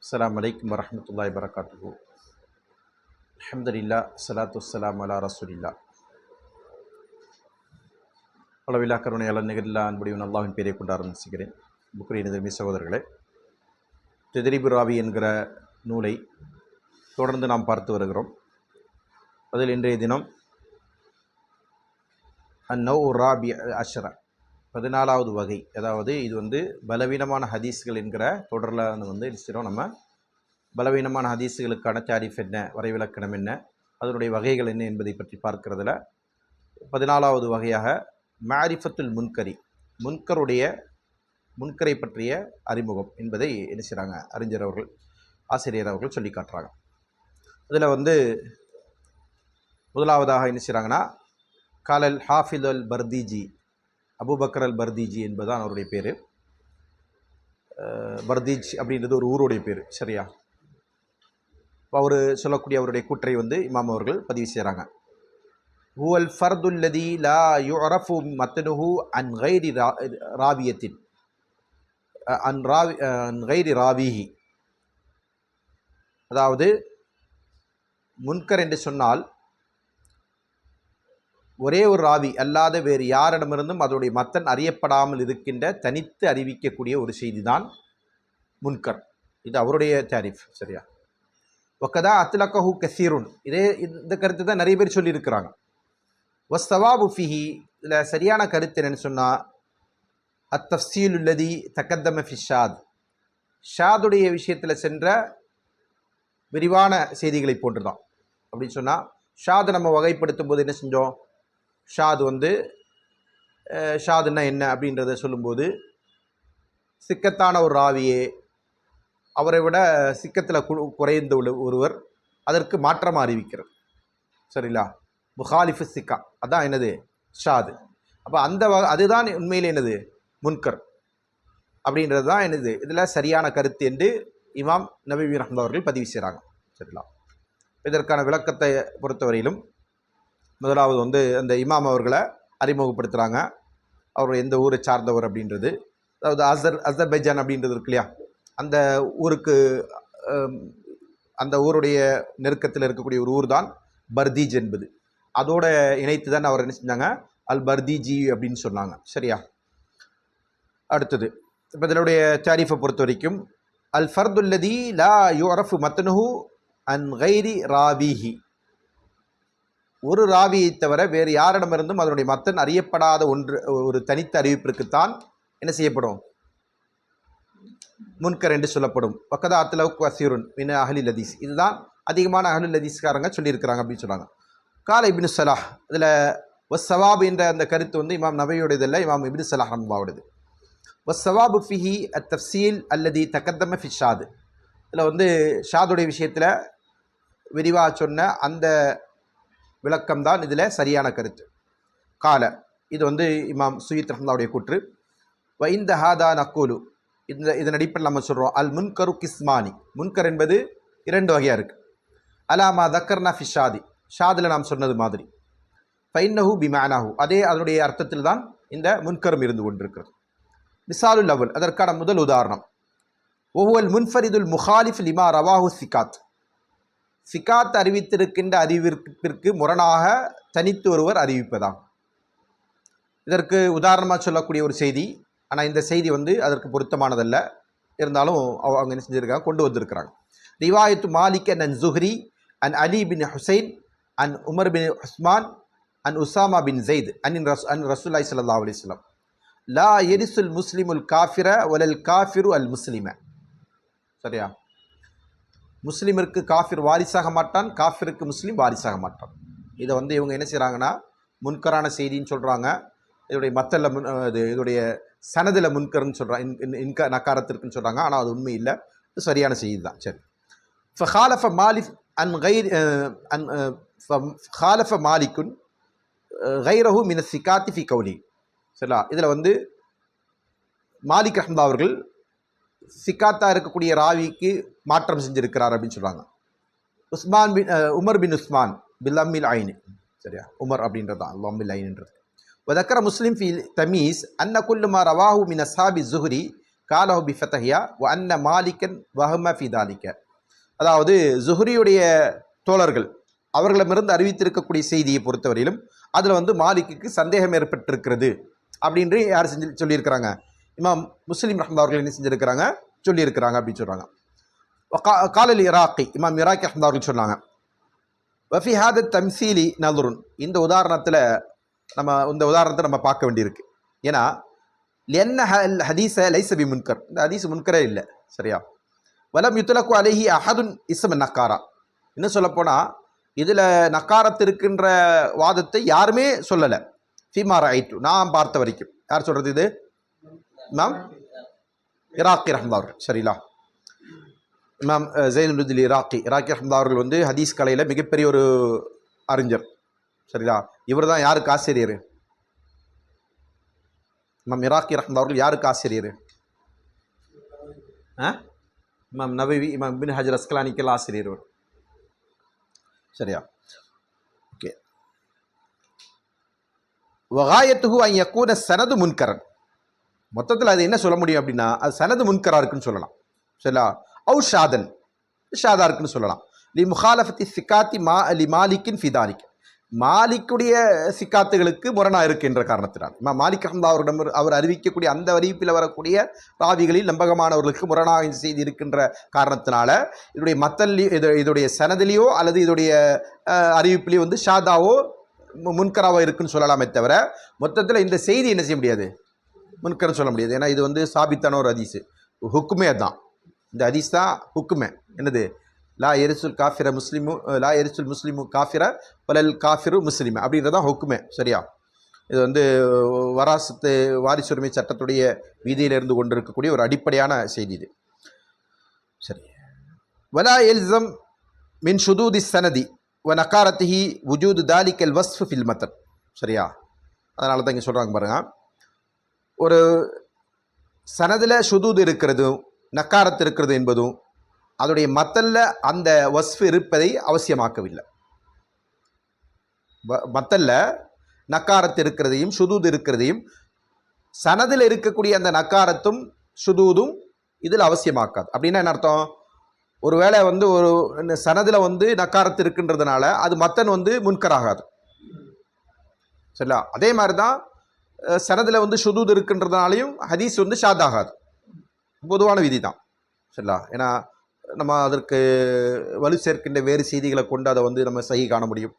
அஸ்ஸலாமு அலைக்கும் வரஹ்மத்துல்லாஹி வபரகாத்துஹு. அல்ஹம்துலில்லாஹ் ஸலாத்து வஸ்ஸலாமு அலா ரசூலில்லாஹ். அளவில்லா கருணையாளர் நிகரில்லா அன்புடையவன் அல்லாஹ்வின் பெயரை கொண்டு ஆரம்பிக்கிறேன். புக்ரி நிதர்மி சகோதரர்களே, தத்ரீபு ராவி என்கிற நூலை தொடர்ந்து நாம் பார்த்து வருகிறோம். அதில் இன்றைய தினம் அந்நௌ ராபி அஷ்ர 14வது வகை, அதாவது இது பலவீனமான ஹதீஸ்கள் என்கிற தொடரில் நம்ம பலவீனமான ஹதீஸுகளுக்கான தாரிஃப் என்ன, வரைவிலக்கணம் என்ன, அதனுடைய வகைகள் என்ன என்பதை பற்றி பார்க்கிறதுல 14வது வகையாக மாரிஃபத்துல் முன்கரி, முன்கரை பற்றிய அறிமுகம் என்பதை என்ன செய்கிறாங்க அறிஞர் அவர்கள், ஆசிரியர் அவர்கள் சொல்லி காட்டுறாங்க. அதில் முதலாவதாக என்ன செய்கிறாங்கன்னா, காலல் ஹாஃபித் அல் பர்தீஜி, அபூபக்கர் அல் பர்தீஜி என்பதுதான் அவருடைய பேர். பர்தீஜ் அப்படின்றது ஒரு ஊருடைய பேர், சரியா? அவர் சொல்லக்கூடிய அவருடைய கூற்றை இமாம் அவர்கள் பதிவு செய்கிறாங்க. ஹுவல் ஃபர்துல்லதி லா யுரஃபு மத்னுஹு அன் கைரி ராவியத்தின் அன் கைரி ராவிஹி. அதாவது முன்கர் என்று சொன்னால் ஒரே ஒரு ராவி அல்லாத வேறு யாரிடமிருந்தும் அதனுடைய மத்தன் அறியப்படாமல் இருக்கின்ற தனித்து அறிவிக்கக்கூடிய ஒரு செய்தி தான் முன்கர். இது அவருடைய தாரிஃப், சரியா? ஒக்கதா அத்லக்கஹு கசீருன், இந்த கருத்து தான் நிறைய பேர் சொல்லியிருக்கிறாங்க. வஸ்தவாபு ஃபிஹி, இதில் சரியான கருத்து என்னன்னு சொன்னால் அத்தஃப்சீலுல்லதி தகத்தம ஃபி ஷாத், ஷாதுடைய விஷயத்தில் சென்ற விரிவான செய்திகளை போன்று தான். அப்படின்னு சொன்னால் ஷாது நம்ம வகைப்படுத்தும் போது என்ன செஞ்சோம், ஷாது ஷாதுன்னா என்ன அப்படின்றத சொல்லும்போது சிக்கத்தான ஒரு ராவியே, அவரை விட சிக்கத்தில் குறைந்த ஒருவர் அதற்கு மாற்றமாக அறிவிக்கிறது, சரிங்களா? முஹாலிஃபு சிக்கா, அதான் என்னது ஷாது. அப்போ அதுதான் உண்மையில் என்னது முன்கர் அப்படின்றது தான் என்னது இதில் சரியான கருத்து என்று இமாம் நபவி ரஹ்மத்துல்லாஹி அவர்கள் பதிவு செய்கிறாங்க, சரிங்களா? இதற்கான விளக்கத்தை பொறுத்தவரையிலும் முதலாவது அந்த இமாம் அவர்களை அறிமுகப்படுத்துகிறாங்க. அவர் எந்த ஊரை சார்ந்தவர் அப்படின்றது, அதாவது அசர்பைஜான் அப்படின்றது இருக்கு இல்லையா, அந்த ஊருக்கு, அந்த ஊருடைய நெருக்கத்தில் இருக்கக்கூடிய ஒரு ஊர் தான் பர்தீஜ் என்பது. அதோட இணைத்து தான் அவர் என்ன செஞ்சாங்க, அல் பர்தீஜி அப்படின்னு சொன்னாங்க, சரியா? அடுத்தது இப்போ இதனுடைய தாரிஃபை பொறுத்த வரைக்கும் அல் ஃபர்துல்லதி லா யுரஃபு மத்னுஹு அன் கைரி ராவிஹி, ஒரு ராவியை தவிர வேறு யாரிடமிருந்தும் அதனுடைய மத்தன் அறியப்படாத ஒரு தனித்த அறிவிப்பிற்குத்தான் என்ன செய்யப்படும், முன்கர் என்று சொல்லப்படும். வக்கதா அத்லக் வசீருன் மின் அஹ்லில் ஹதீஸ், இதுதான் அதிகமான அஹ்லுல் ஹதீஸ்காரங்க சொல்லியிருக்கிறாங்க அப்படின்னு சொன்னாங்க. கால இப்னு ஸலாஹ், இதில் வஸ்ஸவாப் என்ற அந்த கருத்து இமாம் நபவியோடது இல்லை, இமாம் இப்னு ஸலாஹ் ரஹ்மத்துல்லாஹி. வஸ்ஸவாபு ஃபிஹி அத்தஃப்சீல் அல்லதி தகத்தம ஃபி ஷாது, இதில் ஷாதுடைய விஷயத்தில் விரிவாக சொன்ன அந்த விளக்கம்தான் இதில் சரியான கருத்து. கால, இது இமாம் சுயீத் ரஹ்மத்துல்லாஹுடைய கூற்று. இந்த ஹாதா நக்கூலு, இதன் அடிப்படையில் நம்ம சொல்கிறோம் அல் முன்கரு கிஸ்மானி, முன்கர் என்பது 2 வகையாக இருக்குது. அலாமா தக்கர்னா ஃபி ஷாதி, ஷாதில் நாம் சொன்னது மாதிரி. ஃபைன்னஹு பிமானாஹு, அதே அதனுடைய அர்த்தத்தில் தான் இந்த முன்கரும் இருந்து கொண்டிருக்கிறது. மிசாலுல் அவ்வல், அதற்கான முதல் உதாரணம் ஒவ்வொல் முன்ஃபரிதுல் முஹாலிஃப் லிமா ரவாஹு சிகாத், சிகாத் அறிவித்திருக்கின்ற அறிவிப்பிற்கு முரணாக தனித்து ஒருவர் அறிவிப்பதாகும். இதற்கு உதாரணமாக சொல்லக்கூடிய ஒரு செய்தி, ஆனால் இந்த செய்தி அதற்கு பொருத்தமானதல்ல, இருந்தாலும் அவங்க என்ன செஞ்சுருக்காங்க, கொண்டு வந்திருக்கிறாங்க. ரிவாயத்து மாலிக் அன் ஜுஹ்ரி அன் அலி பின் ஹுசைன் அன் உமர் பின் உஸ்மான் அன் உசாமா பின் ஜெயித் அன் ரசூலுல்லாஹி ஸல்லல்லாஹு அலைஹி வஸல்லம் லா யரிசுல் முஸ்லிமுல் காஃபிர வலல் காஃபிரு அல் முஸ்லிம, சரியா? முஸ்லீமிற்கு காஃபிர் வாரிசாக மாட்டான், காஃபிருக்கு முஸ்லீம் வாரிசாக மாட்டான். இதை இவங்க என்ன செய்கிறாங்கன்னா முன்கரான செய்தின்னு சொல்கிறாங்க. இதோடைய மத்தல்ல இதோடைய சனதில் முன்கர்ன்னு சொல்கிறாங்க, நக்காரத்திற்குன்னு சொல்கிறாங்க. ஆனால் அது உண்மை இல்லை, இது சரியான செய்தி தான், சரி. ஃபஹாலஃப மாலிக் அன் கைர் அன் ஹாலஃப மாலிக்குன் கைரஹு மின சிகாத்தி ஃபி கௌலி, சரிங்களா? இதில் மாலிக் ரஹ்மத்துல்லாஹி அவர்கள் சிக்காத்தா இருக்கக்கூடிய ராவிக்கு மாற்றம் செஞ்சிருக்கிறார் அப்படின்னு சொல்கிறாங்க. உமர் பின் உஸ்மான் பில்லம்மில் ஐன், சரியா? உமர் அப்படின்றது தான் லம்மில் ஐன்ன்றது. வதக்கர முஸ்லிம் ஃபி தமீஸ் அன்ன குல்லுமா ரவாஹு மின் அஸ்ஹாபி ஸுஹ்ரி காலஹு பிஃபதஹியா வ அன்ன மாலிகன் வஹம ஃபி தாலிக. அதாவது ஜுஹ்ரியுடைய தோழர்கள் அவர்களிடமிருந்து அறிவித்திருக்கக்கூடிய செய்தியை பொறுத்தவரையிலும் அதில் வந்து மாலிக்கு சந்தேகம் ஏற்பட்டிருக்கிறது அப்படின்று யார் சொல்லியிருக்கிறாங்க? இமாம் முஸ்லிம் ரஹ்மத்துல்லாஹி அவர்கள் என்ன செஞ்சிருக்கிறாங்க? சொல்லியிருக்கிறாங்க அப்படின்னு சொல்கிறாங்க. காலல் இராக்கி, இமாம் இராக்கி ரஹ்மத்துல்லாஹி அவர்கள் சொன்னாங்க, வஃபி ஹாத தம்சீலி நதுருன், இந்த உதாரணத்தை நம்ம பார்க்க வேண்டியிருக்கு. ஏன்னா லென்ன ஹதீஸ லைஸ பி முன்கர், இந்த ஹதீஸ் முன்கரே இல்லை, சரியா? வலம் யுத்லகு அலைஹி அஹதுன் இஸ்ம நக்காரா, இன்னும் சொல்லப்போனால் இதில் நக்காரத்து இருக்கின்ற வாதத்தை யாருமே சொல்லலை. ஃபீமா ரைட்டு, நான் பார்த்த வரைக்கும். யார் சொல்கிறது இது? இமாம் இராக்கி ரஹ்மத்துல்லாஹி அவர்கள், சரிங்களா? இமாம் ஜைனுல் இராக்கி ரஹ்மத்துல்லாஹி அவர்கள் வந்து ஹதீஸ் கலையில் மிகப்பெரிய ஒரு அறிஞர், சரிங்களா? இவர் தான் யாருக்கு ஆசிரியர்? இமாம் இராக்கி ரஹ்மத்துல்லாஹி அவர்கள் யாருக்கு ஆசிரியர்? இமாம் நவவி, இமாம் இப்னு ஹஜர் அஸ்கலானிக்கெல்லாம் ஆசிரியர், சரியா? ஓகே. வகாயத்துஹு அன் யக்கூன சனது முன்கரன், மொத்தத்தில் அது என்ன சொல்ல முடியும் அப்படின்னா, அது சனது முன்கரா இருக்குன்னு சொல்லலாம், சரிங்களா? அவு ஷாதா இருக்குன்னு சொல்லலாம். லி முஹாலஃபத்தி சிக்காத்தி மாலிக்கின் ஃபிதாலிக், மாலிக்குடைய சிக்காத்துகளுக்கு முரணா இருக்கு என்ற காரணத்தினால் மாலிக் ரஹ்மத்துல்லாஹி அவரிடம் அவர் அறிவிக்கக்கூடிய அந்த அறிவிப்பில் வரக்கூடிய ராவிகளில் நம்பகமானவர்களுக்கு முரணாக இந்த செய்தி இருக்கின்ற காரணத்தினால இதோடைய இதோடைய சனதிலேயோ அல்லது இதோடைய அறிவிப்பிலேயோ வந்து ஷாதாவோ முன்கராவோ இருக்குன்னு சொல்லலாமே தவிர மொத்தத்தில் இந்த செய்தி என்ன செய்ய முடியாது? முன்கரன்னு சொல்ல முடியாது. ஏன்னா இது வந்து சாபித்தான ஒரு ஹதீஸ், ஹுக்குமே அதுதான். இந்த ஹதீஸ் தான் ஹுக்குமே. என்னது? லா எரிசுல் காஃபிர முஸ்லிமு, லா எரிசுல் முஸ்லிமு காஃபிர வலல் காஃபிரு முஸ்லிமு அப்படின்றதான் ஹுக்குமே, சரியா? இது வந்து வாரிசுரிமை சட்டத்துடைய வீதியில் இருந்து கொண்டிருக்கக்கூடிய ஒரு அடிப்படையான செய்தி இது, சரி. வலா எல்சம் மின் ஷுதூதி சனதி வ நகாரத்திஹி வுஜூது தாலிக்கல் வஸ்ஃபு ஃபில் மத்தன், சரியா? அதனால தான் இங்கே சொல்கிறாங்க பாருங்க, ஒரு சனதில் ஷுதூது இருக்கிறதும் நக்காரத்து இருக்கிறது என்பதும் அதோடைய மத்தல்ல அந்த வஸ்ஃபு இருப்பதை அவசியமாக்கவில்லை. மத்தல்ல நக்காரத்து இருக்கிறதையும் ஷுதூது இருக்கிறதையும் சனதில் இருக்கக்கூடிய அந்த நக்காரத்தும் ஷுதூதும் இதில் அவசியமாக்காது. அப்படின்னா என்ன அர்த்தம்? ஒருவேளை வந்து ஒரு சனதில் வந்து நக்காரத்து இருக்கின்றதுனால அது மத்தன் வந்து முன்கராகாது, சரிங்களா? அதே மாதிரி தான் சனதில் வந்து ஷுதூது இருக்கின்றதுனாலையும் ஹதீஸ் வந்து ஷாதாகாது, பொதுவான விதி தான், சரிங்களா? ஏன்னா நம்ம அதற்கு வலு சேர்க்கின்ற வேறு செய்திகளை கொண்டு அதை வந்து நம்ம சஹி காண முடியும்,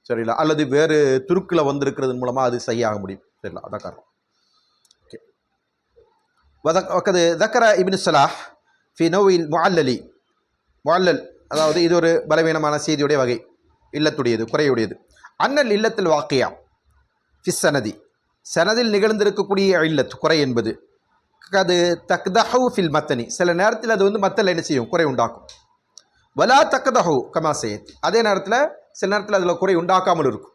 சரிங்களா? அல்லது வேறு துருக்கில் வந்திருக்கிறது மூலமாக அது சஹியாக முடியும், சரிங்களா? அதான் காரணம். ஓகே. வக்கது தக்கர இப்னு ஸலாஹ் ஃபி நௌஇல் முஅல்லல், அதாவது இது ஒரு பலவீனமான செய்தியுடைய வகை, இல்லத்துடையது, குறையுடையது. அன்னல் இல்லத்தில் வாக்கியா ஃபி சனதி, சனதில் நிகழ்ந்திருக்கக்கூடிய இல்லத் குறை என்பது அது தக்தஹு ஃபில் மத்தனி, சில நேரத்தில் அது வந்து மத்தல் என்ன செய்யும்? குறை உண்டாக்கும். வலா தக்தஹு கமா செய்யத், அதே நேரத்தில் சில நேரத்தில் அதில் குறை உண்டாக்காமல் இருக்கும்.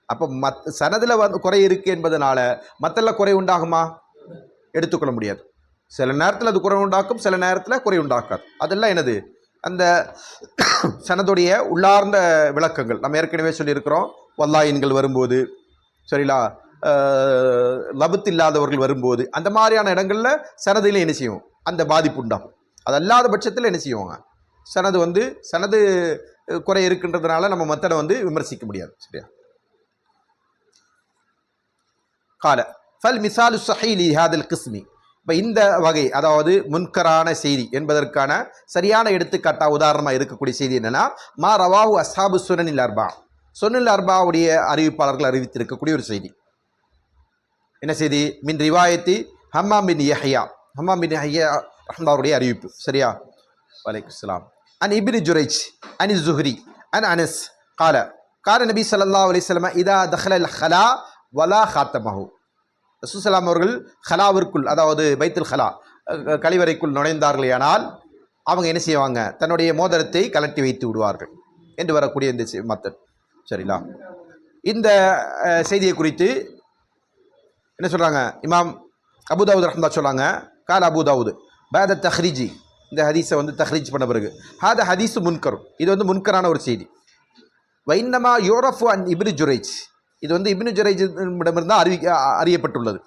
அப்போ சனதில் வந்து குறை இருக்குது என்பதனால மத்தல்ல குறை உண்டாகுமா? எடுத்துக்கொள்ள முடியாது. சில நேரத்தில் அது குறை உண்டாக்கும், சில நேரத்தில் குறை உண்டாக்காது. அதெல்லாம் என்னது? அந்த சனதுடைய உள்ளார்ந்த விளக்கங்கள் நம்ம ஏற்கனவே சொல்லியிருக்கிறோம். வல்லாயின்கள் வரும்போது, சரிங்களா, லபத்து இல்லாதவர்கள் வரும்போது, அந்த மாதிரியான இடங்களில் சனதில் என்ன செய்யும்? அந்த பாதிப்பு உண்டாகும். அது அல்லாத பட்சத்தில் என்ன செய்வாங்க? சனது குறை இருக்கின்றதுனால நம்ம மத்தனை வந்து விமர்சிக்க முடியாது, சரியா? கால ஃபல் மிசாலு ஸஹீஹ் லி ஹாதல் கிஸ்மி, இப்போ இந்த வகை, அதாவது முன்கரான செய்தி என்பதற்கான சரியான எடுத்துக்காட்டாக உதாரணமாக இருக்கக்கூடிய செய்தி என்னென்னா, மா ரவாஹு அஸ்ஹாபு சுனனில் அர்பா, சுனனில் அர்பாவுடைய அறிவிப்பாளர்கள் அறிவித்திருக்கக்கூடிய ஒரு செய்தி. என்ன செய்தி? மின் ரிவாயத்தி ஹம்மாம் பின் யஹ்யா ரஹ்மத்துல்லாஹி அறிவிப்பு, சரியா? வலைக்கும் ஸலாம். அன் இப்னு ஜுரைஜ் அன் ஸுஹ்ரி அன் அனஸ் கால நபி ஸல்லல்லாஹு அலைஹி வஸல்லம் இதா தஹலல் ஹலா வலா ஹாத்தமஹு, ரசூல் ஸல்லல்லாஹு அவர்கள் ஹலாவிற்குள், அதாவது பைத்துல் ஹலா கழிவறைக்குள் நுழைந்தார்களேயானால் அவங்க என்ன செய்வாங்க? தன்னுடைய மோதிரத்தை கலட்டி வைத்து விடுவார்கள் என்று வரக்கூடிய இந்த மத்தன், சரிங்களா? இந்த செய்தியை குறித்து என்ன சொல்கிறாங்க? இமாம் அபு தாவூத் ரஹ்மத்துல்லாஹி சொல்கிறாங்க, கால அபு தாவூத் பாத தஹ்ரீஜி, இந்த ஹதீஸை வந்து தஹ்ரீஜ் பண்ண பிறகு, ஹாத ஹதீஸு முன்கர், இது வந்து முன்கரான ஒரு செய்தி. வைன்னமா யூரஃபு அன் இப்னு ஜுரைஜ், இது வந்து இப்னு ஜுரைஜிடமிருந்து அறியப்பட்டுள்ளது.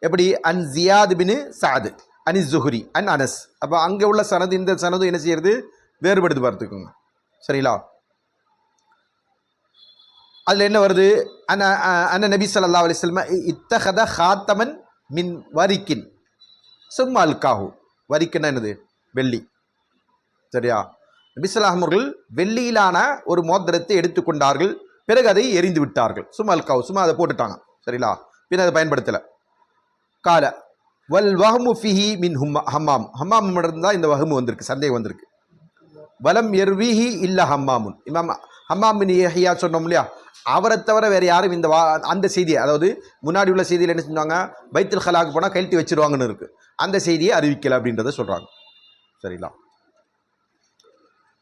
எப்படி அன் ஜியாத் பின் சாது அனி ஜுஹ்ரி அன் அனஸ். அப்போ அங்கே உள்ள சனது இந்த சனது என்ன செய்யறது, வேறுபடுது பார்த்துக்குங்க. சரிங்களா? அதில் என்ன வருது, அன்ன நபி ஸல்லல்லாஹு அலைஹி வஸல்லம் இத்தஹத ஹாத்தமன் மின் வரிக்கின் சும்மா அல்காஹு. வரிக்குன்னா என்னது, வெள்ளி. சரியா? நபி ஸல்லல்லாஹு அவர்கள் வெள்ளியிலான ஒரு மோதிரத்தை எடுத்துக்கொண்டார்கள், பிறகு அதை எரிந்து விட்டார்கள். சும்மா அல்காஹு, சும்மா அதை போட்டுட்டாங்க. சரிங்களா? பின் அதை பயன்படுத்தலை. கால வல் வஹமு ஃபிஹி மின் ஹம்மாம். ஹம்மாம் தான் இந்த வஹமு வந்திருக்கு, சந்தேகம் வந்திருக்கு. வலம் எர்விஹி இல்ல ஹம்மாமுன். இமாம் ஹம்மாம் பின் யஹ்யா சொன்னோம் இல்லையா, அவரை தவிர வேறு யாரும் இந்த அந்த செய்தியை, அதாவது முன்னாடி உள்ள செய்தியில் என்ன செஞ்சாங்க, பைத்துல் ஹலாக்கு போனால் கழட்டி வச்சிருவாங்கன்னு இருக்கு, அந்த செய்தியை அறிவிக்கலை அப்படின்றத சொல்கிறாங்க. சரிங்களா?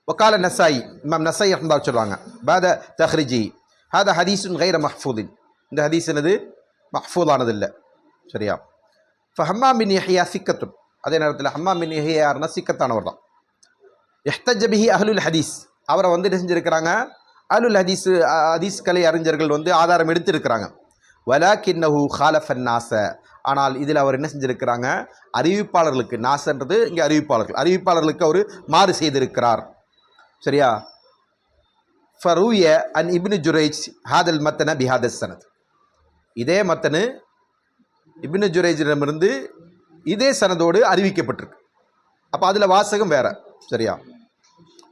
வக்கால நசாயி, இமாம் நசாயி ரஹ்மத்துல்லாஹி சொல்கிறாங்க, பாத தஹ்ரிஜி ஹாத ஹதீஸுன் கைர மஹ்ஃபூதின். இந்த ஹதீஸ் என்னது, மஹ்ஃபூதானதில்லை. சரியா? இப்போ ஹம்மாம் பின் யஹ்யா சிக்கத்துன். அதே நேரத்தில் ஹம்மாம் பின் யஹ்யா யாருன்னா சிக்கத்தானவர் தான். இஹ்தஜ பிஹி அஹ்லுல் ஹதீஸ். அவரை வந்து என்ன செஞ்சுருக்கிறாங்க, அஹ்லுல் ஹதீஸ், ஹதீஸ் கலை அறிஞர்கள் வந்து ஆதாரம் எடுத்திருக்கிறாங்க. வலாக்கின்னஹு ஹாலஃபன் நாஸ. ஆனால் இதில் அவர் என்ன செஞ்சுருக்கிறாங்க, அறிவிப்பாளர்களுக்கு, நாசன்றது இங்கே அறிவிப்பாளர்களுக்கு அவர் மாறு செய்திருக்கிறார். சரியா? ஃபரூய அன் இப்னு ஜுரைஜ் ஹாதல் மத்தன பிஹாதஸ் சனத். இதே மத்தனு இப்னு ஜுரைஜிடமிருந்து இதே சனதோடு அறிவிக்கப்பட்டிருக்கு. அப்போ அதில் வாசகம் வேற. சரியா?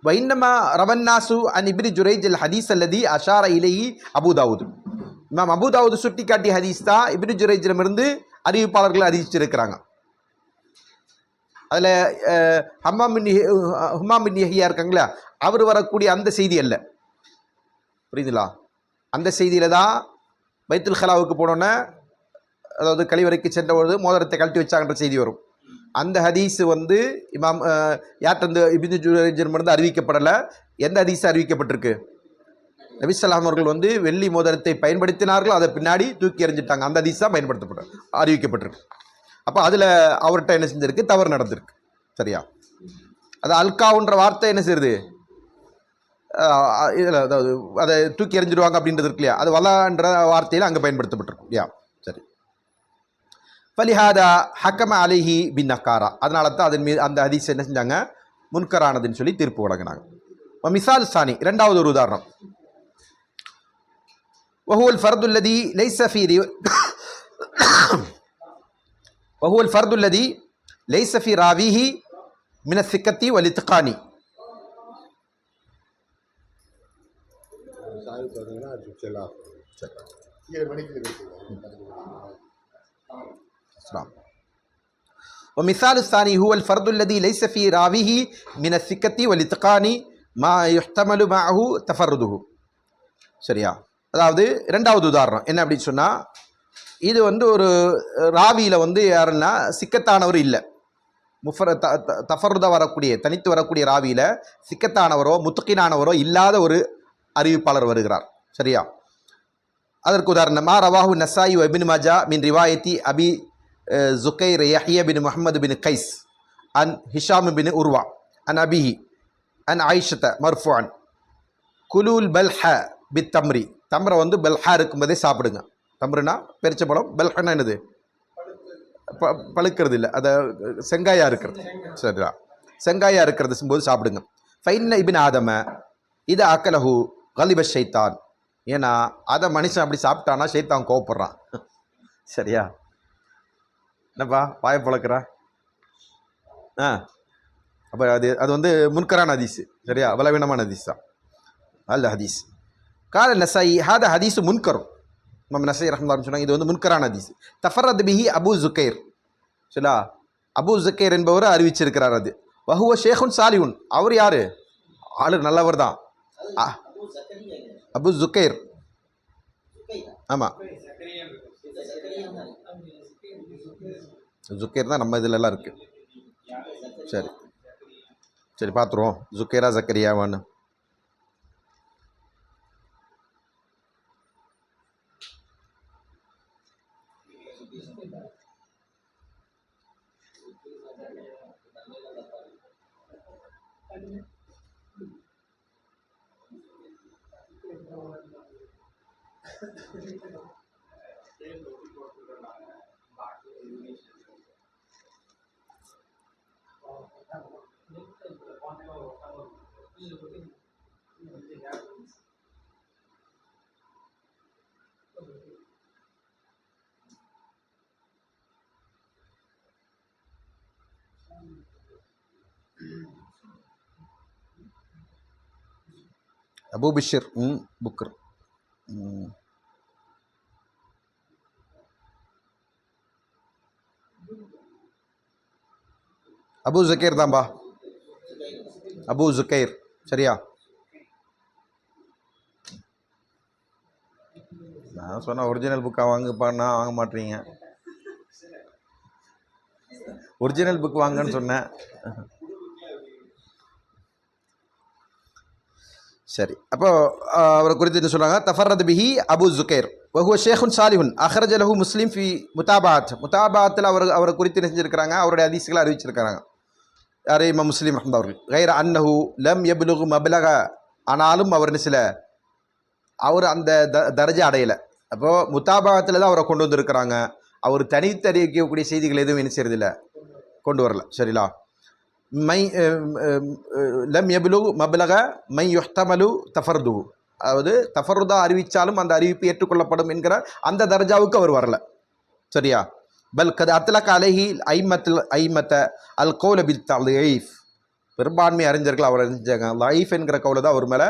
வைன்னமா ரவன்னாசு அன் இப்னு ஜுரைஜ் அல் ஹதீஸ் அல்லதி அஷார இலைஹி அபூதாவுது. இமாம் அபூதாவுது சுட்டி காட்டிய ஹதீஸ் தான் இப்னு ஜுரைஜிடமிருந்து அறிவிப்பாளர்கள் அறிவிச்சிருக்கிறாங்க. அதில் ஹம்மாம் பின் யஹ்யா இருக்காங்களா, அவர் வரக்கூடிய அந்த செய்தி அல்ல. புரியுதுங்களா? அந்த செய்தியில் தான் பைத்துல் ஹலாவுக்கு போனோன்னே, அதாவது கழிவறைக்கு சென்ற பொழுது மோதிரத்தை கழட்டி வச்சாங்கன்ற செய்தி வரும். அந்த ஹதீஸ் வந்து இமாம் யார்கிட்ட இப்னு ஜுரைஜிடமிருந்து அறிவிக்கப்படலை. எந்த ஹதீஸ் அறிவிக்கப்பட்டிருக்கு, நபி ஸல்லல்லாஹு அவர்கள் வந்து வெள்ளி மோதிரத்தை பயன்படுத்தினார்கள், அதை பின்னாடி தூக்கி எறிஞ்சிட்டாங்க, அந்த ஹதீஸ் தான் அறிவிக்கப்பட்டிருக்கு. அப்போ அதில் அவர்கிட்ட என்ன செஞ்சிருக்கு, தவறு நடந்திருக்கு. சரியா? அது அல்காவுன்ற வார்த்தை என்ன செய்யுது, இதில் அதாவது அதை தூக்கி எறிஞ்சிடுவாங்க அப்படின்றது இருக்கு இல்லையா, அது வலான்ற வார்த்தையில் அங்கே பயன்படுத்தப்பட்டிருக்கும். யா சரி. ஃபலிஹாதா ஹக்கம அலைஹி பின் நக்காரா. அதனால தான் அதன் மீது அந்த ஹதீஸ் என்ன செஞ்சாங்க, முன்கரானதுன்னு சொல்லி தீர்ப்பு வழங்கினாங்க. மிசால் சானி, இரண்டாவது ஒரு உதாரணம். வஹுவல் ஃபர்துல்லதி லைஸ ஃபீ வஹுவல் ஃபர்துல்லதி லைஸ ஃபீ ராவிஹி மின ஸிக்கத்தி வல் இத்கானி. ومثال الثاني هو الفرد الذي ليس في راويه من الثقة والإتقان ما يحتمل معه تفرده. சரியா? அதாவது இரண்டாவது உதாரணம் என்ன அப்படின்னு சொன்னால், இது வந்து ஒரு ராவியில் வந்து யாருன்னா சிக்கத்தானவர் இல்லை, தஃபருதா வரக்கூடிய, தனித்து வரக்கூடிய ராவியில் சிக்கத்தானவரோ முத்தகினானவரோ இல்லாத ஒரு அறிவிப்பாளர் வருகிறார். சரியா? அதற்கு உதாரணமா ரவாஹு நசாயி வ இப்னு மாஜா மின் ரிவாயத்தி அபி ஜுகைர் யஹ்யா பின் முஹம்மது பின் கைஸ் அன் ஹிஷாம் பின் உர்வா அன் அபிஹி அன் ஆயிஷத மர்ஃபுஅன் குலூல் பல்ஹ பித் தம்ரி. தம்ரை வந்து பல்ஹா இருக்கும்போதே சாப்பிடுங்க. தம்ருனா பெரிச்சப்பழம், பல்ஹனா என்னது, பழுக்கிறது இல்லை, அதை செங்காயா இருக்கிறது. சரியா? செங்காயா இருக்கிறது போது சாப்பிடுங்க. ஃபைன்ன இபின் ஆதம இது அக்கலஹு கலிப ஷைத்தான். ஏன்னா அதை மனுஷன் அப்படி சாப்பிட்டானா ஷைத்தான் கோவப்படுறான். சரியா? என்னப்பா வாயை பழக்கிற? அப்போ அது வந்து முன்கரான ஹதீஸ். சரியா? பலவீனமான ஹதீஸ் தான் அல்ல ஹதீஸ். கால நசாயி ஹாத ஹதீஸ் முன்கரும். நம்ம நசாயி ரஹ்மத்துல்லாஹி சொன்னாங்க, இது வந்து முன்கரான ஹதீஸ். தஃபர்ரத் பிஹி அபு ஜுகைர். சரியா? அபு ஜுகைர் என்பவர் அறிவிச்சிருக்கிறார். அது வஹுவ ஷேகுன் சாலிஹுன். அவர் யாரு, ஆளு நல்லவர் தான். அபு ஜுகைர். ஆமாம், ஜுக்கைர் தான் நம்ம இதிலெல்லாம் இருக்குது. சரி சரி பார்த்துருவோம், ஜுக்கைரா ஜக்கரியாவான்னு. அபூ பிஷ்ர் புக்கர். அபூ ஜுகைர் தான்பா, அபூ ஜுகைர். சரியா? நான் சொன்ன ஒரிஜினல் புக்கை வாங்கப்பான்னா வாங்க மாட்டீங்க. ஒரிஜினல் புக் வாங்கன்னு சொன்னேன். சரி, அப்போ அவரை குறித்து என்ன சொல்கிறாங்க? தஃபர்ரத் பிஹி அபூ ஜுகைர் வஹுவ ஷேகுன் சாலிஹுன் அஹ்ரஜ லஹு முஸ்லிம் ஃபி முத்தாபாத்தில் அவரை குறித்து செஞ்சுருக்கிறாங்க, அவருடைய ஹதீஸ்களை அறிவிச்சிருக்கிறாங்க. யார்? இமாம் முஸ்லிம் ரஹ்மத்துல்லாஹி அவர்கள். கைர அன்னஹு லம் யப்லுகு மப்லக, ஆனாலும் அவர் சில அவர் அந்த தரஜா அடையலை. அப்போது முத்தாபாத்தில் தான் அவரை கொண்டு வந்திருக்கிறாங்க. அவர் தனித்தறிவிக்கக்கூடிய செய்திகள் எதுவும் என்ன செய்யறதில்லை, கொண்டு வரல. சரிங்களா? மை லம் யப்லுகு மப்லக மை யுஹ்தமலு தஃபர்துஹு, அதாவது தஃபர்ருதா அறிவித்தாலும் அந்த அறிவிப்பு ஏற்றுக்கொள்ளப்படும் என்கிற அந்த தர்ஜாவுக்கு அவர் வரல. சரியா? பல் கது அத்லக அலைஹி ஐமத்த அல் கௌல பில் தலீஃப், பெரும்பான்மை அறிஞர்கள் அவர் அறிஞ்சாங்க லைஃப் என்கிற கௌலை தான் அவர் மேலே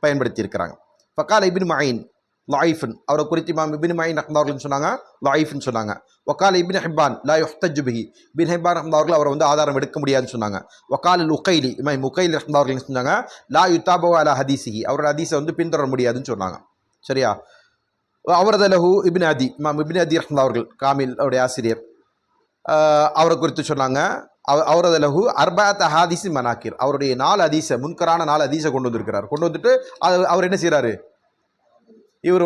பயன்படுத்தியிருக்கிறாங்க. ஃபக்கால் இப்னு மயின் லாயிஃபுன், அவரை குறித்து இமாம் இப்னு மயின் ரஹ்மத்துல்லாஹி சொன்னாங்க லாயிஃப்னு சொன்னாங்க. வக்கால் இப்னு ஹிப்பான் லா யுஹ்தஜ் பிஹி, இப்னு ஹிப்பான் ரஹ்மத்துல்லாஹி அவரை ஆதாரம் எடுக்க முடியாதுன்னு சொன்னாங்க. வக்கால் உகைலி, இமாம் உகைலி ரஹ்மத்துல்லாஹி சொன்னாங்க லா யுத்தாபு அலா ஹதீஸிஹி, அவரோட ஹதீஸை பின்தொடர முடியாதுன்னு சொன்னாங்க. சரியா? அவரது லஹு இப்னு அதி, இமாம் இப்னு அதி ரஹ்மத்துல்லாஹி காமில் அவருடைய ஆசிரியர், அவரை குறித்து சொன்னாங்க அவரது லஹு அர்பாத் ஹாதிஸி மனாக்கிர், அவருடைய 4 ஹதீஸை முன்கரான 4 ஹதீஸை கொண்டு வந்திருக்கிறார். கொண்டு வந்துட்டு அவர் என்ன செய்கிறாரு? இவர்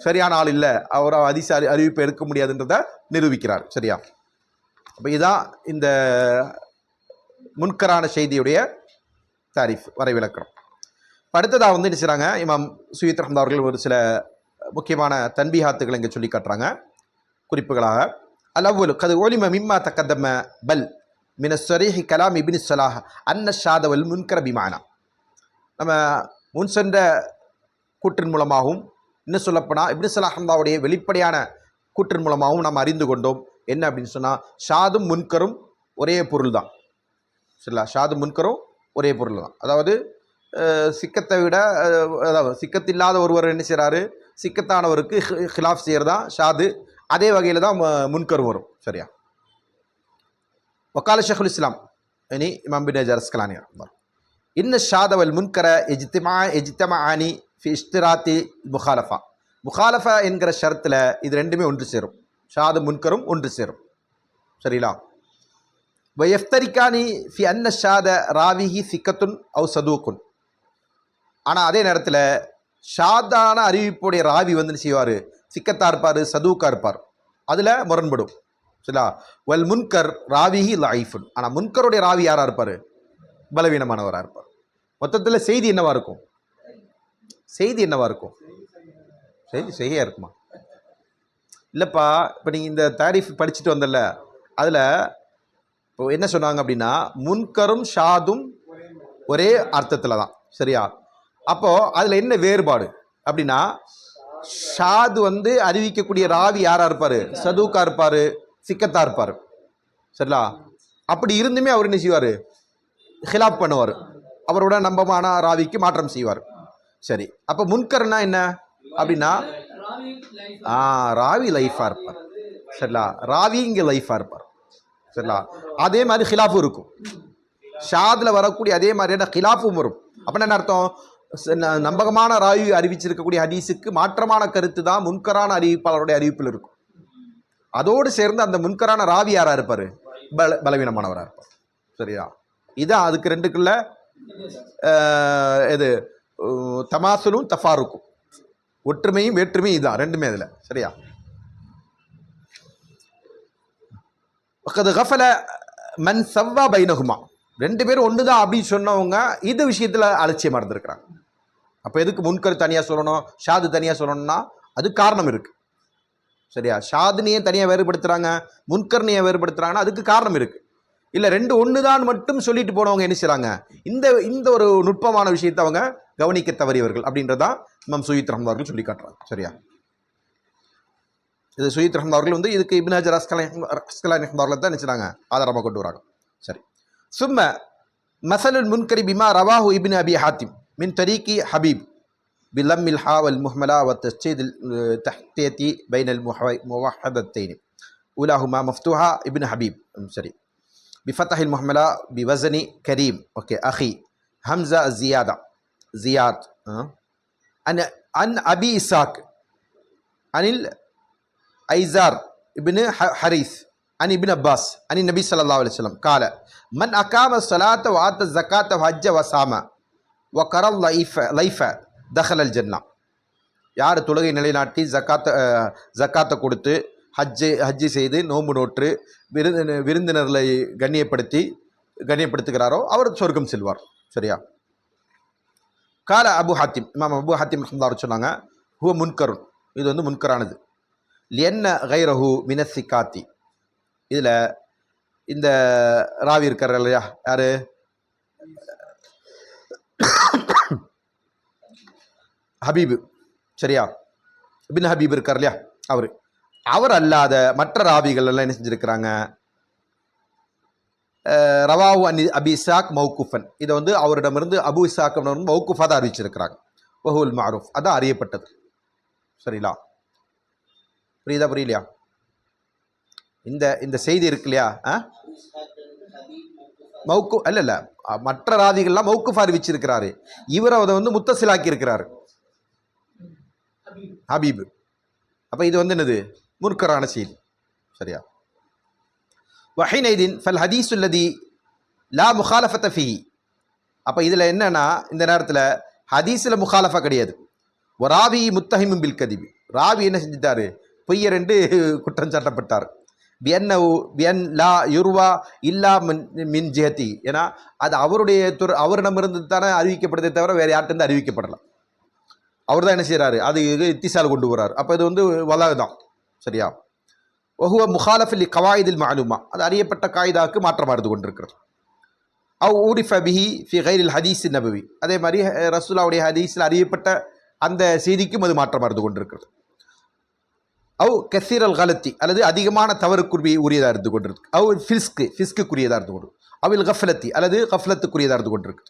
சரியான ஆள் இல்லை, அவர் ஹதீஸ் அறிவிப்பை எடுக்க முடியாதுன்றதை நிரூபிக்கிறார். சரியா? அப்போ இதுதான் இந்த முன்கரான செய்தியுடைய தாரிஃப், வரைவிலக்கணம். அடுத்ததாக என்ன செய்கிறாங்க? இமாம் சுயீத் ரஹ்மத்துல்லாஹி அவர்கள் ஒரு சில முக்கியமான தன்பீஹாத்துகளை இங்கே சொல்லி காட்டுறாங்க குறிப்புகளாக. அல்-அவ்வல் கது உலிம மிம்மா தக்கதம பல் மின ஸரீஹி கலாம் இப்னு ஸலாஹ் அன்ன ஷாத வல் முன்கர பிமானா, நம்ம முன் சென்ற கூற்றின் மூலமாகவும் இன்னும் சொல்லப்போனால் இப்னு ஸலாஹ் ரஹ்மத்துல்லாஹுடைய வெளிப்படையான கூற்றின் மூலமாகவும் நாம் அறிந்து கொண்டோம். என்ன அப்படின்னு சொன்னால், ஷாதும் முன்கரும் ஒரே பொருள் தான். சரிங்களா? ஷாதும் முன்கரும் ஒரே பொருள் தான். அதாவது சிக்கத்தை விட, அதாவது சிக்கத்தில்லாத ஒருவர் என்ன செய்கிறாரு, சிக்கத்தானவருக்கு ஹிலாஃப் செய்கிறது தான் ஷாது. அதே வகையில் தான் முன்கர் வரும். சரியா? வக்கால ஷேகுல் இஸ்லாம் இனி இமாம் பின் ஹஜர் அஸ்கலானி இன்ன ஷாத வல் முன்கர எஜ்தமானி ஃபி இஷ்திராத்தி முகாலஃபா, முகாலஃபா என்கிற ஷரத்தில் இது ரெண்டுமே ஒன்று சேரும். ஷாது முன்கரும் ஒன்று சேரும். சரிங்களா? வயஃப்தரிக்கானி ஃபி அன்ன ஷாத ராவிஹி சிக்கத்துன் அவு சதூக்குன், ஆனால் அதே நேரத்தில் ஷாதான அறிவிப்புடைய ராவி என்ன செய்வார்? சிக்கத்தாக இருப்பார், சதூக்காக இருப்பார். அதில் முரண்படும். சரிங்களா? வல் முன்கர் ராவிஹி லைஃபுன், ஆனால் முன்கருடைய ராவி யாராக இருப்பார்? பலவீனமானவராக இருப்பார். மொத்தத்தில் செய்தி என்னவாக இருக்கும்? செய்தி என்னவாக இருக்கும்? செய்தி செய்யா இருக்குமா? இல்லைப்பா, இப்போ நீங்கள் இந்த தாரிஃப் படிச்சுட்டு வந்தல, அதில் இப்போ என்ன சொன்னாங்க அப்படின்னா, முன்கரும் ஷாதும் ஒரே அர்த்தத்தில் தான். சரியா? அப்போது அதில் என்ன வேறுபாடு அப்படின்னா, ஷாது அறிவிக்கக்கூடிய ராவி யாராக இருப்பார்? சதூக்கா இருப்பார், சிக்கத்தா இருப்பார். சரிங்களா? அப்படி இருந்துமே அவர் என்ன செய்வார்? ஹிலாப் பண்ணுவார், அவரோட நம்பமான ராவிக்கு மாற்றம் செய்வார். சரி, அப்போ முன்கர்னா என்ன அப்படின்னா, ராவி லைஃபாக இருப்பார். சரிங்களா? ராவி இங்கே லைஃபாக இருப்பார். சரிங்களா? அதே மாதிரி ஹிலாஃபும் இருக்கும். ஷாதில் வரக்கூடிய அதே மாதிரியான ஹிலாஃபும் வரும். அப்படின்னா என்ன அர்த்தம்? நம்பகமான ராவி அறிவிச்சிருக்கக்கூடிய ஹதீஸுக்கு மாற்றமான கருத்து தான் முன்கரான அறிவிப்பாளருடைய அறிவிப்பில் இருக்கும். அதோடு சேர்ந்து அந்த முன்கரான ராவி யாராக இருப்பார்? பலவீனமானவராக இருப்பார். சரியா? இதான் அதுக்கு ரெண்டுக்குள்ள இது தமாசுலும் தஃபாருக்கும், ஒற்றுமையும் வேற்றுமையும் இதுதான் ரெண்டுமே அதில். சரியா? கஃபல மன் சவ்வா பைனகுமா, ரெண்டு பேரும் ஒன்று தான் அப்படின்னு சொன்னவங்க இது விஷயத்தில் அலட்சியமாக இருந்திருக்கிறாங்க. அப்போ எதுக்கு முன்கர் தனியாக சொல்லணும், ஷாது தனியாக சொல்லணும்னா அது காரணம் இருக்குது. சரியா? ஷாதுனியை தனியாக வேறுபடுத்துகிறாங்க, முன்கர்னியை வேறுபடுத்துகிறாங்கன்னா அதுக்கு காரணம் இருக்குது. இல்லை ரெண்டு ஒன்று தான் மட்டும் சொல்லிட்டு போனவங்க என்ன செய்கிறாங்க, இந்த இந்த ஒரு நுட்பமான விஷயத்தை அவங்க கவனிக்க தவறியவர்கள் அப்படின்றதான் இமாம் சுயீத் ரஹ்மத்துல்லாஹி சொல்லி காட்டுறாங்க. சரியா, இது சுயீத் ரஹ்மத்துல்லாஹி வந்து இதுக்கு இப்னு ஹஜர் அஸ்கலானி ரஹ்மத்துல்லாஹி தான் நினைச்சாங்க ஆதாரமாக கொண்டு வராங்க. சரி, சும்ம மஸலுல் முன்கரி பிமா ரவாஹு இப்னு அபி ஹாத்திம் மின் தரீகி ஹபீப் பிலம்மில் ஹா வல் முஹ்மலா வ தஸ்தீதில் தஹ்தியதி பைனல் முவஹ்ஹதத்தைனி உலாஹுமா மஃப்தூஹா இப்னு ஹபீப். சரி, بفتح المهملة بوزن كريم اوكي اخي همزه زياده زياد عن ابي اسحاق عن الايزار ابن حريث عن ابن عباس عن النبي صلى الله عليه وسلم قال من اقام الصلاه واتى الزكاه وحج وصام وقرأ லைஃப دخل الجنه. யார் தொழுகை நிலைநாட்டி ஜக்காத்தை கொடுத்து ஹஜ்ஜி செய்து நோன்பு நோற்று விருந்தினர்களை கண்ணியப்படுத்துகிறாரோ அவர் சொர்க்கம் செல்வார். சரியா, கால அபு ஹாத்திம், இமாம் அபு ஹாத்திம் ரஹ்மத்துல்லாஹி சொன்னாங்க, ஹுவ முன்கருன், இது வந்து முன்கரானது. லியன்ன கைரஹு மினசிகாத்தி, இதில் இந்த ராவி இருக்கார் இல்லையா, யாரு, ஹபீபு. சரியா, இப்னு ஹபீப் இருக்கார் இல்லையா, அவர் அல்லாத மற்ற ராவிகள் எல்லாம் என்ன செஞ்சிருக்கிறாங்க, ரவாவு அபி இஸ்ஹாக் மௌகுஃபன், இதை வந்து அவரிடமிருந்து அபு இஸ்ஹாக் மௌகுஃபா தான் அறிவிச்சிருக்கிறாங்க. வஹுல் மஅரூஃப், அதான் அறியப்பட்டது. சரிங்களா, புரியலையா? இந்த செய்தி இருக்கு இல்லையா, மௌகு அல்ல மற்ற ராவிகள்லாம் மௌகுஃபா அறிவிச்சிருக்கிறாரு, இவர் அதை வந்து முத்தசிலாக்கி இருக்கிறாரு ஹபீப். அப்போ இது வந்து என்னது, முன்கரான செய்தி. சரியா, வஹீனைதின் ஃபல் ஹதீஸுல்லதி லா முகாலஃபத ஃபீஹி, அப்போ இதில் என்னன்னா இந்த நேரத்தில் ஹதீஸில் முகாலஃபா கிடையாது. ராவி முத்தஹிமும் பில் கதிபி, ராவி என்ன செஞ்சிட்டாரு, பொய்யர் என்று குற்றம் சாட்டப்பட்டார். பியன் லா யுர்வா இல்லா மின் ஜிஹதி, ஏன்னா அது அவரிடமிருந்து தானே அறிவிக்கப்படுதே தவிர வேறு யார்கிட்ட அறிவிக்கப்படலாம். அவர் தான் என்ன செய்கிறாரு, அது இத்திசால் கொண்டு வர்றாரு. அப்போ இது வந்து வலாகு தான். சரியா, வஹுவ முகாலஃபில் கவாயிதில் மாலுமா, அது அறியப்பட்ட காயிதாவுக்கு மாற்றமாக இருந்து கொண்டிருக்கிறது. அவ் ஊரிஃப பிஹி ஃபி கைரில் ஹதீஸ் நபவி, அதே மாதிரி ரசூலுல்லாஹ்வுடைய ஹதீஸில் அறியப்பட்ட அந்த செய்திக்கும் அது மாற்றமாக இருந்து கொண்டிருக்கிறது. அவ் கசீர் அல் கலத்தி, அல்லது அதிகமான தவறுக்குரிய உரியதாக இருந்து கொண்டிருக்கு. அவ் ஃபிஸ்குரியதாக இருந்து கொண்டு, அவில் கஃப்லத்தி, அல்லது கஃப்லத்துக்குரியதாக இருந்து கொண்டிருக்கு.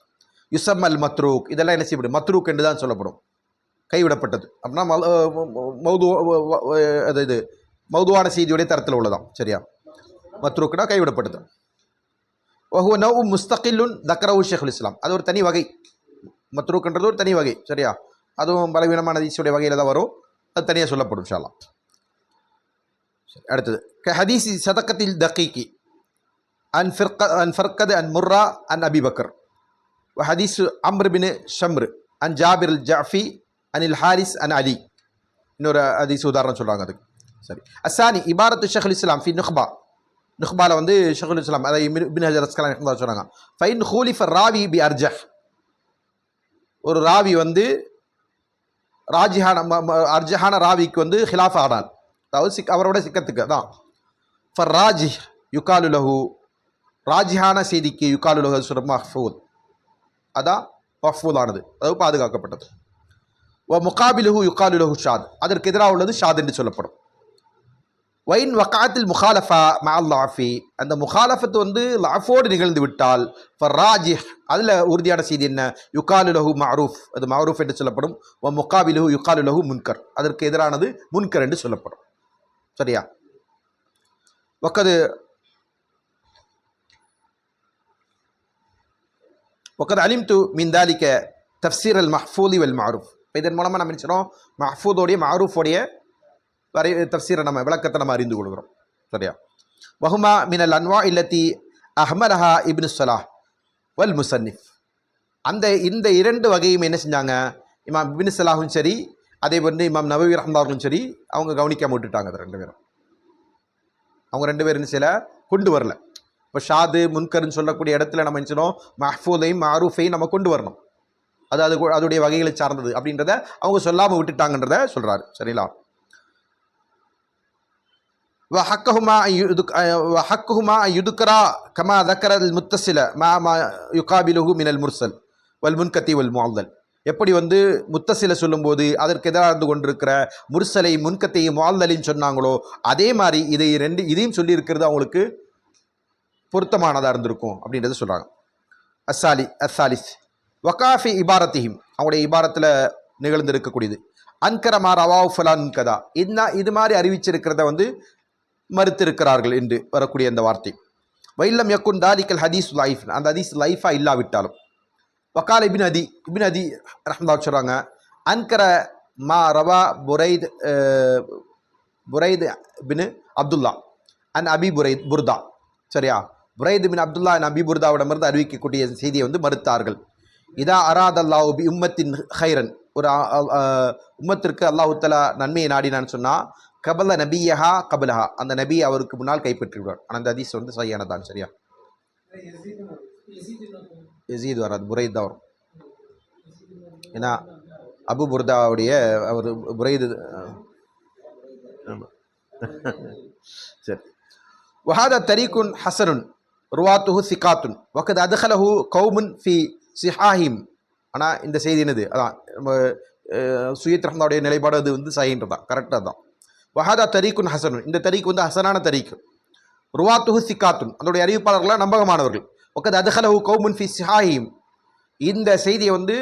யுசம் அல் மத்ரூக், இதெல்லாம் என்ன செய்யப்படும், மத்ரூக் என்று தான் சொல்லப்படும், கைவிடப்பட்டது. அப்படின்னா இது மௌதுவான செய்தியுடைய தரத்தில் உள்ளதான். சரியா, மத்ரூக்குனா கைவிடப்பட்டது. வஹுவ நவ் முஸ்தகில்லுன் தக்ரஹு ஷைഖுல் இஸ்லாம், அது ஒரு தனி வகை, மத்ரூக்ன்றது ஒரு தனி வகை. சரியா, அதுவும் பலவீனமான ஹதீஸுடைய வகையில் தான் வரும், அது தனியாக சொல்லப்படும் இன்ஷா அல்லாஹ். அடுத்தது ஹதீஸி சதக்கத்தில் தகீகி அன் ஃபர்கத் அன் முர்ரா அன் அபி பக்கர் வ ஹதீஸ் அம்ர் பின் ஷம்ர் அன் ஜாபிர் அல் ஜாஃபி அனில் ஹாரிஸ் அன் அலி. இன்னொரு ஹதீஸ் உதாரணம் சொல்கிறாங்க அதுக்கு. சரி, அசானி இபாரத்து ஷைഖுல் இஸ்லாம் ஃபி நுஹ்பால வந்து ஷைഖுல் இஸ்லாம் அதை இப்னு ஹஜர் அஸ்கலானி ரஹ்மத்துல்லாஹி சொன்னாங்க, ஃபைன் ஹூலிஃப ராவி பி அர்ஜஹ், ஒரு ராவி வந்து அர்ஜஹான ராவிக்கு வந்து ஹிலாஃப் ஆனார், அதாவது அவரோட சிக்கத்துக்கு அதான். ஃபர் ராஜி யுகாலு லஹு, ராஜிஹான செய்திக்கு யுகாலு லஹு சுரம் மஹ்ஃபூத், அதான் மஹ்ஃபூதானது, அதாவது பாதுகாக்கப்பட்டது. வ முகாபிலுஹு யுகாலு லஹு ஷாத், அதற்கு எதிராக உள்ளது ஷாத் என்று சொல்லப்படும். வைன் வக்காத்தில் முகாலஃபா மஅல் லாஃபி, அந்த முகாலஃபத்து வந்து லாஃபோடு நிகழ்ந்து விட்டால் ஃபர் ராஜிஹ், அதில் உறுதியான செய்தி என்ன, யுகாலு லஹு மஅரூஃப், அது மஅரூஃப் என்று சொல்லப்படும். வ முகாபிலுஹு யுகாலு லஹு முன்கர், அதற்கு எதிரானது முன்கர் என்று சொல்லப்படும். சரியா, வக்கத் அலிம்து மின் தாலிக தஃப்சீர் அல் மஹ்ஃபூதி வல் மஅரூஃப், இதன் மூலமாக நம்ம நினைச்சோம் மஹ்ஃபூதோடைய மஅரூஃபோடைய தஃப்சீரை நம்ம விளக்கத்தை நம்ம அறிந்து கொள்கிறோம். சரியா, வஹுமா மினல் அன்வா இல்லத்தி அஹ்மலஹா இப்னு ஸலாஹ் வல் முசன்னிஃப், இந்த இரண்டு வகையும் என்ன செஞ்சாங்க, இமாம் இப்னு ஸலாஹும் சரி, அதே வந்து இமாம் நவவி ரஹ்மத்துல்லாஹி சரி, அவங்க கவனிக்காம விட்டுட்டாங்க. அது ரெண்டு பேரும், அவங்க ரெண்டு பேரும் சில கொண்டு வரல. இப்போ ஷாது முன்கருன்னு சொல்லக்கூடிய இடத்துல நம்ம நினச்சினோம் மஹ்ஃபூதையும் மஅரூஃபையும் நம்ம கொண்டு வரணும், அதுடைய வகைகளை சார்ந்தது அப்படின்றத அவங்க சொல்லாமல் விட்டுட்டாங்கன்றத சொல்கிறாரு. சரிங்களா, وحقهما أن يذكرا كما ذكر المتصل مع ما يقابله من المرسل والمنقطع والمعضل. எப்படி வந்து முத்தசில சொல்லும்போது அதற்கு எதிராக இருந்து கொண்டிருக்கிற முர்சலை முன்கத்தையும் முஅல்லலையும் சொன்னாங்களோ அதே மாதிரி இதையும் சொல்லியிருக்கிறது அவங்களுக்கு பொருத்தமானதாக இருந்திருக்கும் அப்படின்றத சொல்கிறாங்க. அஸ்ஸாலிஸ் வகாஃபி இபாரத்திஹிம், அவங்களுடைய இபாரத்தில் நிகழ்ந்திருக்கக்கூடியது. அன்கரமா ரவாவு ஃபலான் கதா, இது மாதிரி அறிவிச்சிருக்கிறத வந்து மறுத்திருக்கிறார்கள் என்று வரக்கூடிய அந்த வார்த்தை. வைல்லம் யக்குன் தாலிக்கல் ஹதீஸ் லைஃப், அந்த ஹதீஸ் லைஃபா இல்லாவிட்டாலும். வக்கால் இபின் அதி ரஹ்மத்துல்லாஹி சொல்கிறாங்க, அன்கர மா ரவா புரைத் பின் அப்துல்லா அன் அபி புர்தா, சரியா, புரைத் பின் அப்துல்லா அன் அபி புர்தாவிடமிருந்து அறிவிக்கக்கூடிய செய்தியை வந்து மறுத்தார்கள். இதா அராதல்லாஹு பி உம்மத்தின் ஹைரன், ஒரு உம்மத்திற்கு அல்லாஹு தஆலா நன்மையை நாடினான்னு சொன்னால் கபல நபியஹா கபலஹா, அந்த நபி அவருக்கு முன்னால் கைப்பற்றிவிடுவார். ஆனால் அந்த ஹதீஸ் வந்து சரியானதான், சரியா. யசீத் வராது, புரைத் தான் வரும். ஏன்னா அபு புர்தாவுடைய அவர் புரைது. சரி. வஹாதா தரீக்குன் ஹசனுன் ருவாத்துஹு சிகாத்துன் வகத் அதுஹலஹு கௌமுன் ஃபி சிஹாஹிம். ஆனால் இந்த செய்தி என்னது, அதான் சுயத் ரஹ்மத்துல்லாஹுடைய நிலைப்பாடு, அது வந்து சஹீன்றதான், கரெக்டாக தான். வஹாதா தரீக்குன் ஹசனுன், இந்த தரீக் வந்து ஹசனான தரீக்கு. ருவாத்துஹு சிகாத்துன், அதனுடைய அறிவிப்பாளர்களாக நம்பகமானவர்கள். வகத் அதுஹலஹு கௌமுன் ஃபி சிஹாஹிம், இந்த செய்தியை வந்து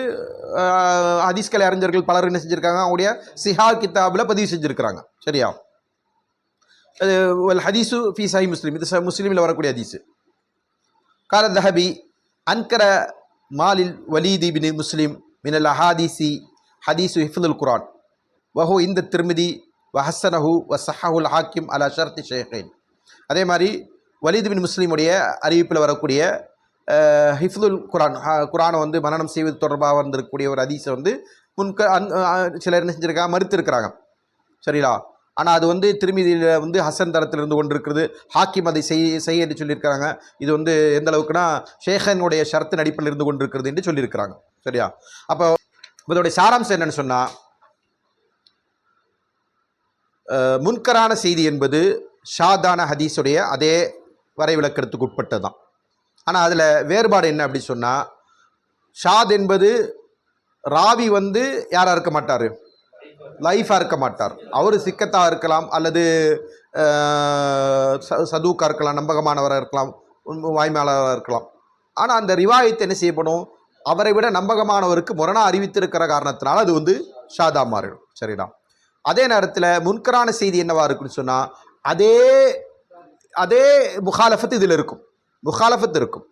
ஹதீஸ்கலை அறிஞர்கள் பலர் என்ன செஞ்சுருக்காங்க, அவங்களுடைய சிஹா கிதாபில் பதிவு செஞ்சுருக்கிறாங்க, சரியா. அது ஹதீஸு ஃபி சஹீஹ் முஸ்லிம், இது முஸ்லீமில் வரக்கூடிய ஹதீஸு. கால தஹபி அன்கர மாலில் வலீதி பின் முஸ்லிம் மினல் அஹாதீசி ஹதீஸு ஹிஃபுல் குரான் வஹு இந்த திருமிதி வஹசனஹு வசஹஹுல் ஹாக்கிம் அலா ஷர்த்தி ஷேഖைன். அதே மாதிரி வலீத் பின் முஸ்லீமுடைய அறிவிப்பில் வரக்கூடிய ஹிஃபுல் குரானை வந்து மனனம் செய்வது தொடர்பாக வந்திருக்கக்கூடிய ஒரு ஹதீஸை வந்து சிலர் என்ன செஞ்சுருக்காங்க, மறுத்திருக்கிறாங்க, சரிங்களா. ஆனால் அது வந்து திருமதியில் வந்து ஹசன் தரத்தில் இருந்து கொண்டிருக்கிறது. ஹாக்கிம் அதை செய்ய என்று சொல்லியிருக்கிறாங்க. இது வந்து எந்த அளவுக்குனா ஷேഖனுடைய ஷரத்தின் அடிப்படையில் இருந்து கொண்டிருக்கிறது என்று சொல்லியிருக்கிறாங்க, சரியா. அப்போ இதோடைய சாராம்சம் என்னன்னு சொன்னால், முன்கரான செய்தி என்பது ஷாதான ஹதீஸுடைய அதே வரைவிலக்கணத்துக்கு உட்பட்டது தான். ஆனால் அதில் வேறுபாடு என்ன அப்படி சொன்னால், ஷாத் என்பது ராவி வந்து யாராக இருக்க மாட்டார், லைஃபாக இருக்க மாட்டார். அவர் சிக்கத்தாக இருக்கலாம், அல்லது சதூக்காக இருக்கலாம், நம்பகமானவராக இருக்கலாம், வாய்மையாளராக இருக்கலாம். ஆனால் அந்த ரிவாயத்தை என்ன செய்யப்படும், அவரை விட நம்பகமானவருக்கு முரணாக அறிவித்திருக்கிற காரணத்தினால அது வந்து ஷாதா மாறிடும், சரிடா. அதே நேரத்தில் முன்கரான செய்தி என்னவாக இருக்குன்னு சொன்னால், அதே முகாலஃபத்து இதில் இருக்கும், முகாலஃபத்து இருக்கும்.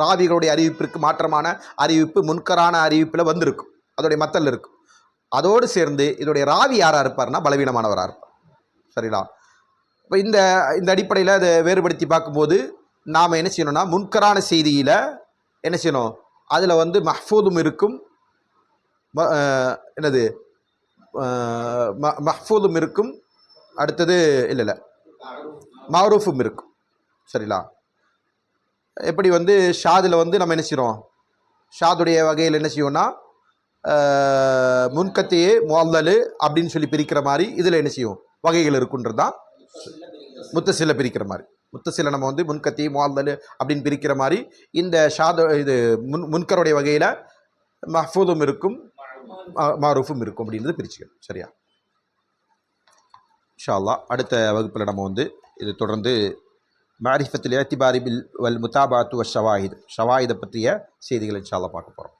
ராவிகளுடைய அறிவிப்பிற்கு மாற்றமான அறிவிப்பு முன்கரான அறிவிப்பில் வந்திருக்கும், அதோடைய மத்தல் இருக்கும். அதோடு சேர்ந்து இதோடைய ராவி யாராக இருப்பார்னா பலவீனமானவராக இருப்பார், சரிடா. இப்போ இந்த அடிப்படையில் அதை வேறுபடுத்தி பார்க்கும்போது நாம் என்ன செய்யணும்னா, முன்கரான செய்தியில் என்ன செய்யணும், அதில் வந்து மஹ்ஃபூதும் இருக்கும், என்னது மஹ்ஃபூதும் இருக்கும், அடுத்தது இல்லை மஅரூஃபும் இருக்கும், சரிங்களா. எப்படி வந்து ஷாதில் வந்து நம்ம என்ன செய்கிறோம், ஷாதுடைய வகையில் என்ன செய்வோம்னா முன்கத்தையே முஅல்லலு அப்படின்னு சொல்லி பிரிக்கிற மாதிரி இதில் என்ன செய்வோம் வகைகள் இருக்குன்றது தான் முத்தசில பிரிக்கிற மாதிரி. முத்தசில நம்ம வந்து முன்கத்தையே முஅல்லலு அப்படின்னு பிரிக்கிற மாதிரி இந்த இது முன்கருடைய வகையில் மஹ்ஃபூதும் இருக்கும், மஅரூஃபும் இருக்கும் அப்படின்றது பிரிச்சுக்கணும், சரியா. இன்ஷா அல்லாஹ் அடுத்த வகுப்பில் நம்ம வந்து இது தொடர்ந்து மாரிஃபத்துல் இஅ்திபாரி பில் வல் முதாபாத்து வ ஷவாஹித், ஷவாஹிதை பற்றிய செய்திகளை இன்ஷா அல்லாஹ் பார்க்க போகிறோம்.